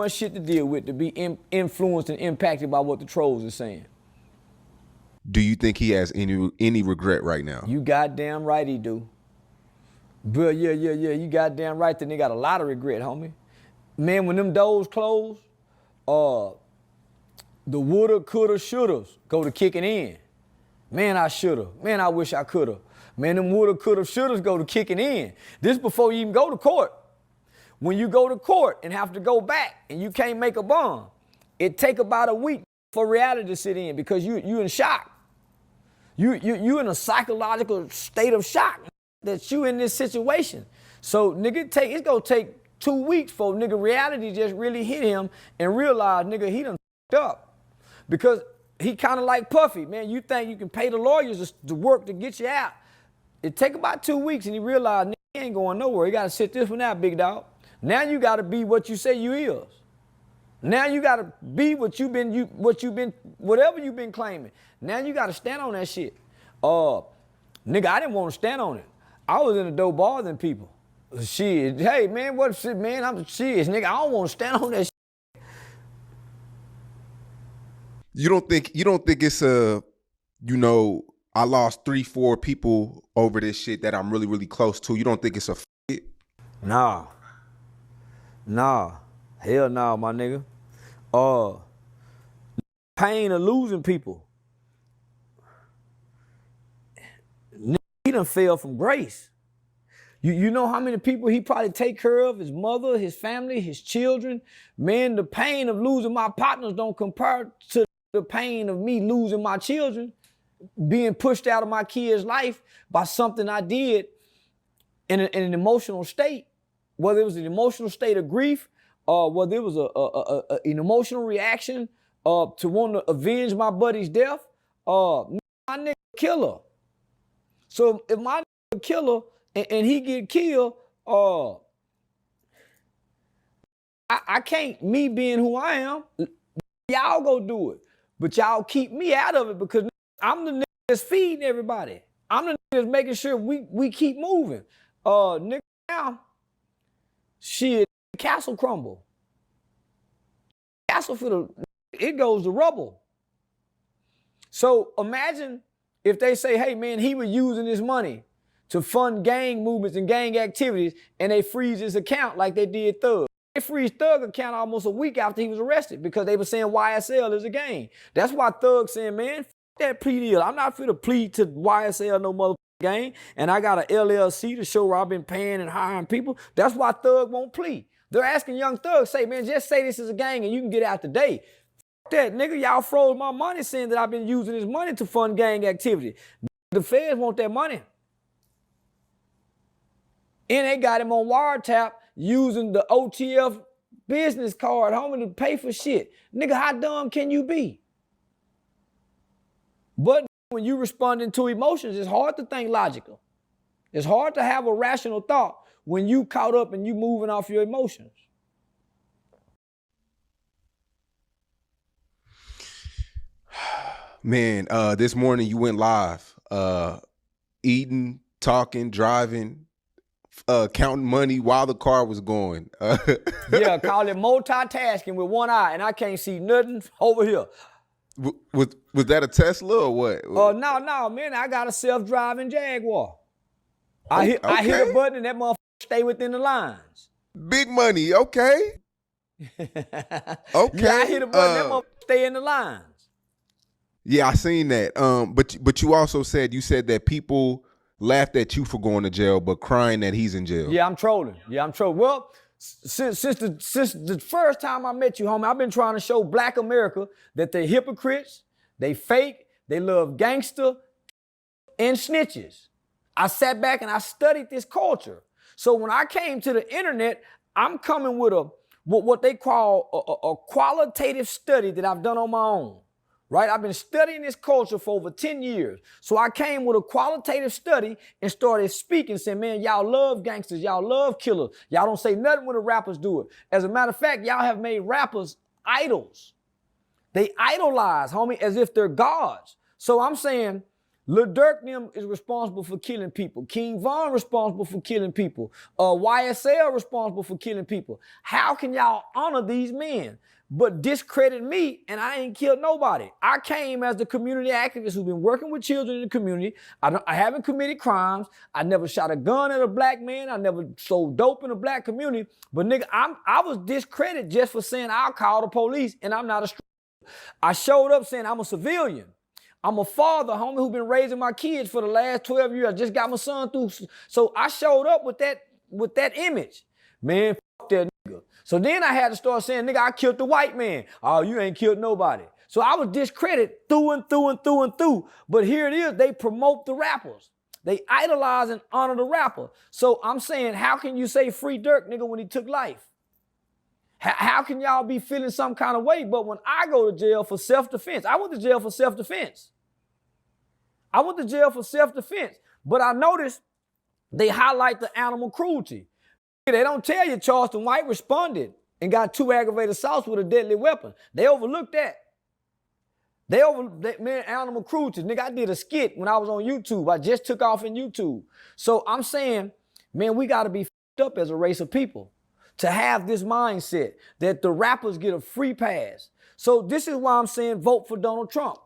much shit to deal with to be influenced and impacted by what the trolls are saying. Do you think he has any regret right now? You goddamn right he do. But yeah, you goddamn right. Then they got a lot of regret, homie. Man, when them doors close, the woulda, coulda, shouldas go to kicking in. Man, I shoulda. Man, I wish I coulda. Man, them woulda, coulda, shouldas go to kicking in. This before you even go to court. When you go to court and have to go back and you can't make a bond, it take about a week for reality to sit in because you in shock. You in a psychological state of shock that you in this situation. So nigga, it's gonna take 2 weeks for nigga reality just really hit him and realize nigga he done f***ed up. Because he kind of like Puffy, man. You think you can pay the lawyers to work to get you out. It take about 2 weeks and he realized nigga he ain't going nowhere. He gotta sit this one out, big dog. Now you gotta be what you say you is. Now you gotta be whatever you've been claiming. Now you gotta stand on that shit. Nigga, I didn't want to stand on it. I was in a dope bar than people. Shit, hey man, what shit, man? I'm serious, nigga. I don't want to stand on that shit. You don't think it's I lost 3-4 people over this shit that I'm really, really close to. You don't think it's a it? Nah. Hell nah, my nigga. Pain of losing people. He done fell from grace. You know how many people he probably take care of? His mother, his family, his children. Man, the pain of losing my partners don't compare to the pain of me losing my children, being pushed out of my kid's life by something I did in an emotional state, whether it was an emotional state of grief or whether it was an emotional reaction to want to avenge my buddy's death. My nigga killer. So if my nigga killer and he get killed, I can't, me being who I am, y'all go do it. But y'all keep me out of it because I'm the nigga that's feeding everybody. I'm the nigga that's making sure we keep moving. Nigga, now, shit, castle crumble. Castle it goes to rubble. So imagine if they say, hey man, he was using his money to fund gang movements and gang activities and they freeze his account like they did Thug. They freeze Thug account almost a week after he was arrested because they were saying YSL is a gang. That's why Thug saying, man, f that plea deal. I'm not finna plead to YSL no motherfucking gang, and I got an LLC to show where I've been paying and hiring people. That's why Thug won't plead. They're asking young Thug, say, man, just say this is a gang and you can get out today. F that, nigga, y'all froze my money saying that I've been using this money to fund gang activity. The feds want that money. And they got him on wiretap using the OTF business card, homie, to pay for shit. Nigga, how dumb can you be? But when you responding to emotions, it's hard to think logical. It's hard to have a rational thought when you caught up and you moving off your emotions. Man, this morning you went live, eating, talking, driving, counting money while the car was going. Yeah, call it multitasking with one eye, and I can't see nothing over here. Was that a Tesla or what? No, man, I got a self-driving Jaguar. I hit a button and that motherfucker stay within the lines. Big money, okay. Okay. Yeah, I hit a button, that motherfucker stay in the lines. Yeah, I seen that. But you also said that people laughed at you for going to jail, but crying that he's in jail. Yeah, I'm trolling. Well, since the first time I met you, homie, I've been trying to show Black America that they hypocrites, they fake, they love gangster and snitches. I sat back and I studied this culture. So when I came to the internet, I'm coming with what they call a qualitative study that I've done on my own. Right? I've been studying this culture for over 10 years. So I came with a qualitative study and started speaking, saying, man, y'all love gangsters, y'all love killers. Y'all don't say nothing when the rappers do it. As a matter of fact, y'all have made rappers idols. They idolize, homie, as if they're gods. So I'm saying, Lil Durk them is responsible for killing people. King Von responsible for killing people. YSL responsible for killing people. How can y'all honor these men but discredit me and I ain't killed nobody? I came as the community activist who's been working with children in the community. I haven't committed crimes. I never shot a gun at a black man. I never sold dope in the black community. But nigga, I was discredited just for saying I'll call the police and I'm not a I showed up saying I'm a civilian. I'm a father, homie, who's been raising my kids for the last 12 years. I just got my son through. So I showed up with that image. Man, fuck that nigga. So then I had to start saying, nigga, I killed the white man. Oh, you ain't killed nobody. So I was discredited through and through and through and through. But here it is, they promote the rappers. They idolize and honor the rapper. So I'm saying, how can you say free Durk, nigga, when he took life? How can y'all be feeling some kind of way? But when I go to jail for self-defense, I went to jail for self-defense. I went to jail for self-defense. But I noticed they highlight the animal cruelty. They don't tell you Charleston White responded and got 2 aggravated assaults with a deadly weapon. They overlooked that. Man, animal cruelty. Nigga, I did a skit when I was on YouTube. I just took off in YouTube. So I'm saying, man, we got to be f***ed up as a race of people to have this mindset that the rappers get a free pass. So this is why I'm saying vote for Donald Trump.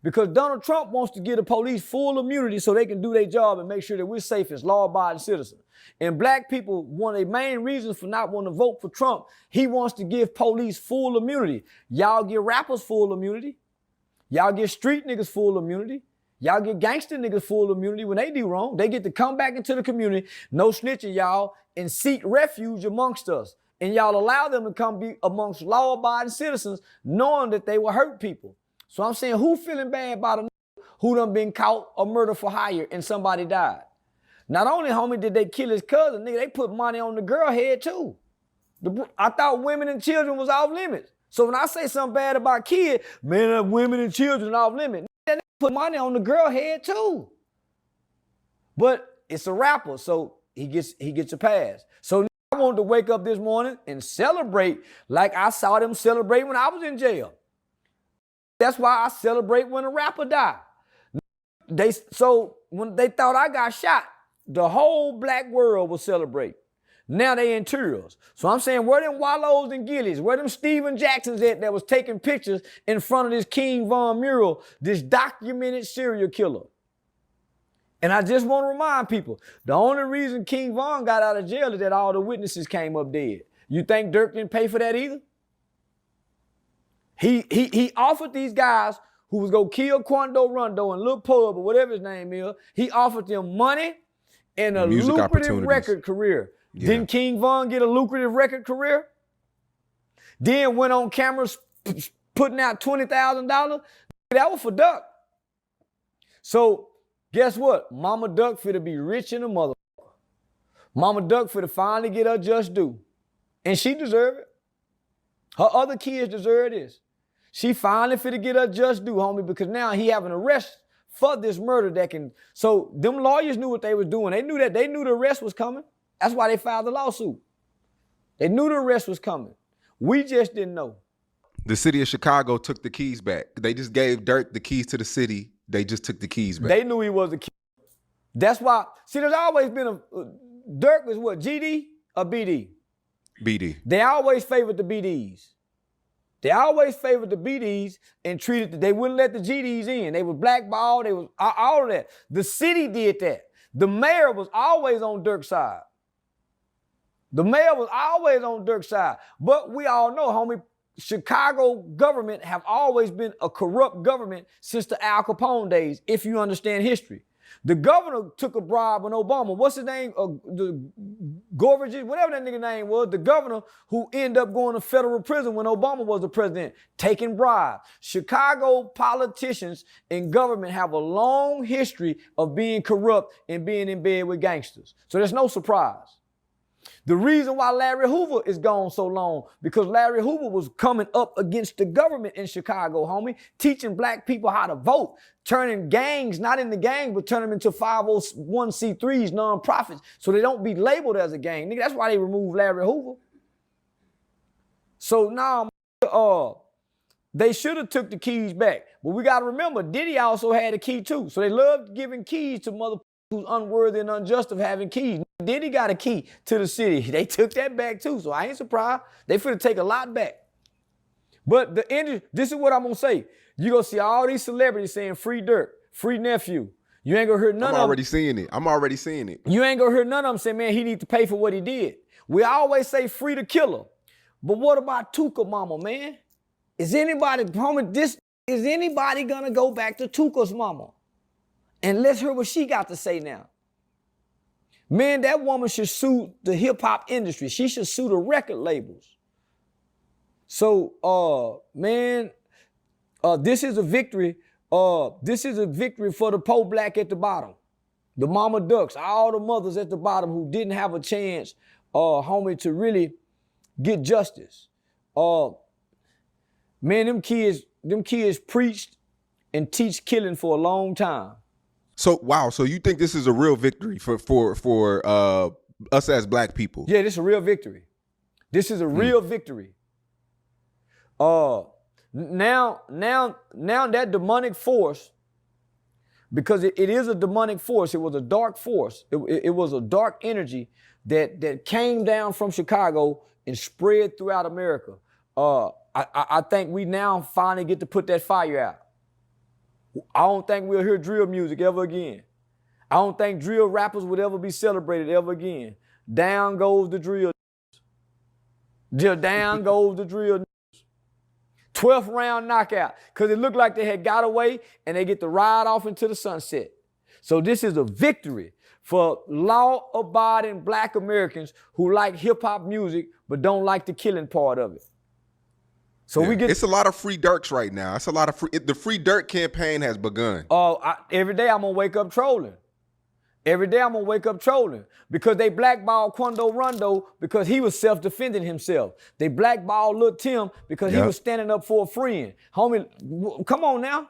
Because Donald Trump wants to give the police full immunity so they can do their job and make sure that we're safe as law-abiding citizens. And black people, one of the main reasons for not wanting to vote for Trump, he wants to give police full immunity. Y'all give rappers full immunity. Y'all give street niggas full immunity. Y'all get gangster niggas full immunity when they do wrong. They get to come back into the community, no snitching y'all, and seek refuge amongst us. And y'all allow them to come be amongst law-abiding citizens knowing that they will hurt people. So I'm saying, who feeling bad about a nigga who done been caught a murder for hire and somebody died? Not only, homie, did they kill his cousin, nigga, they put money on the girl head too. I thought women and children was off limits. So when I say something bad about kids, man, women and children off limits. Put money on the girl head too. But it's a rapper, so he gets a pass. So I wanted to wake up this morning and celebrate like I saw them celebrate when I was in jail. That's why I celebrate when a rapper died. So when they thought I got shot, the whole black world was celebrating. Now they in tears. So I'm saying, where them Wallows and Gillies, where them Steven Jacksons at that was taking pictures in front of this King Von mural, this documented serial killer? And I just want to remind people, the only reason King Von got out of jail is that all the witnesses came up dead. You think Durk didn't pay for that either? He offered these guys who was going to kill Quando Rondo and Lil Pub or whatever his name is, he offered them money and a lucrative record career. Yeah. Didn't King Von get a lucrative record career? Then went on cameras putting out $20,000? That was for Duck. So guess what? Mama Duck finna be rich in a motherfucker. Mama Duck finna finally get her just due. And she deserve it. Her other kids deserve this. She finally finna get her just due, homie, because now he have an arrest for this murder that can... So them lawyers knew what they was doing. They knew the arrest was coming. That's why they filed the lawsuit. They knew the arrest was coming. We just didn't know. The city of Chicago took the keys back. They just gave Durk the keys to the city. They just took the keys back. They knew he was the key. That's why, see, there's always been Durk was what, GD or BD? BD. They always favored the BDs. They always favored the BDs and they wouldn't let the GDs in. They were blackballed, they was all of that. The city did that. The mayor was always on Durk's side. The mayor was always on Durk's side. But we all know, homie, Chicago government have always been a corrupt government since the Al Capone days, if you understand history. The governor took a bribe when Obama, what's his name? The Gorbachev, whatever that nigga name was, the governor who ended up going to federal prison when Obama was the president, taking bribes. Chicago politicians and government have a long history of being corrupt and being in bed with gangsters. So there's no surprise. The reason why Larry Hoover is gone so long, because Larry Hoover was coming up against the government in Chicago, homie, teaching black people how to vote, turning gangs, not in the gang, but turn them into 501c3s, nonprofits, so they don't be labeled as a gang. Nigga, that's why they removed Larry Hoover. So now, They should have took the keys back. But we got to remember, Diddy also had a key too. So they loved giving keys to mother who's unworthy and unjust of having keys. Diddy got a key to the city. They took that back too. So I ain't surprised. They finna take a lot back. But this is what I'm going to say. You going to see all these celebrities saying free Durk, free nephew. You ain't going to hear none of them. I'm already seeing it. You ain't going to hear none of them say, man, he need to pay for what he did. We always say free the killer. But what about Tuka mama, man? Is anybody gonna go back to Tuka's mama? And let's hear what she got to say now. Man, that woman should sue the hip hop industry. She should sue the record labels. So, this is a victory. This is a victory for the poor black at the bottom. The mama ducks, all the mothers at the bottom who didn't have a chance, homie, to really get justice. Man, them kids preached and teach killing for a long time. So wow, so you think this is a real victory for us as black people? Yeah, this is a real victory. This is a real victory. Now that demonic force, because it is a demonic force, it was a dark force. It was a dark energy that came down from Chicago and spread throughout America. I think we now finally get to put that fire out. I don't think we'll hear drill music ever again. I don't think drill rappers would ever be celebrated ever again. Down goes the drill. Down goes the drill. 12th round knockout, because it looked like they had got away and they get to ride off into the sunset. So this is a victory for law-abiding black Americans who like hip-hop music but don't like the killing part of it. So it's a lot of free Durks right now. It's a lot of the free Durk campaign has begun. Every day I'm gonna wake up trolling. Every day I'm gonna wake up trolling because they blackballed Quando Rondo because he was self-defending himself. They blackballed Lil Tim because he was standing up for a friend. Homie, come on now.